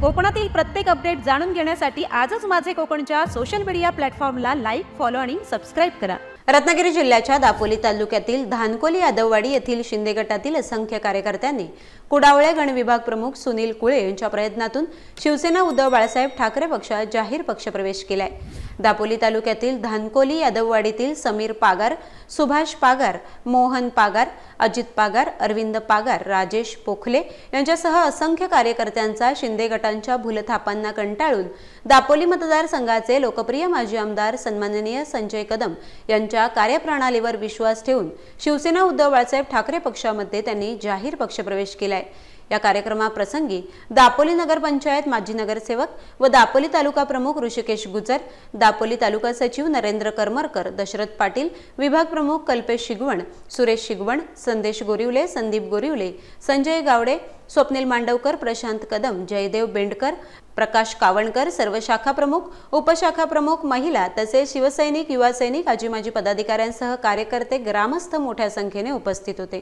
कोकणातील प्रत्येक अपडेट जाणून घेण्यासाठी आजच माझे कोकणच्या सोशल मीडिया प्लॅटफॉर्मला लाईक, फॉलो आणि सबस्क्राइब करा। रत्नागिरी जिल्ह्याच्या दापोली तालुक्यातील धानकोली यादववाडी येथील शिंदे गटातील असंख्य कार्यकर्त्यांनी कुडावळे गण विभाग प्रमुख सुनील कुळे यांच्या प्रयत्नातून शिवसेना उद्धव बाळासाहेब ठाकरे पक्षात जाहीर पक्षप्रवेश केलाय। दापोली तालुक्यातील धानकोली यादववाडीतील समीर पागार, सुभाष पागार, मोहन पागार, अजित पागार, अरविंद पागार, राजेश पोखले यांच्यासह असंख्य कार्यकर्त्यांचा शिंदे गटांच्या भूलथापांना कंटाळून दापोली मतदारसंघाचे लोकप्रिय माजी आमदार सन्माननीय संजय कदम यांच्या कार्यप्रणालीवर विश्वास ठेवून शिवसेना उद्धव बाळासाहेब ठाकरे पक्षामध्ये त्यांनी जाहीर पक्षप्रवेश केलाय। या कार्यक्रमाप्रसंगी दापोली नगरपंचायत माजी नगरसेवक व दापोली तालुका प्रमुख ऋषिकेश गुजर, दापोली तालुका सचिव नरेंद्र करमरकर, दशरथ पाटील, विभाग प्रमुख कल्पेश शिगवण, सुरेश शिगवण, संदेश गोरिवले, संदीप गोरिवले, संजय गावडे, स्वप्नील मांडवकर, प्रशांत कदम, जयदेव बेंडकर, प्रकाश कावणकर, सर्व शाखा प्रमुख, उपशाखा प्रमुख, महिला तसेच शिवसैनिक, युवा सैनिक, आजी माजी पदाधिकाऱ्यांसह कार्यकर्ते, ग्रामस्थ मोठ्या संख्येने उपस्थित होते।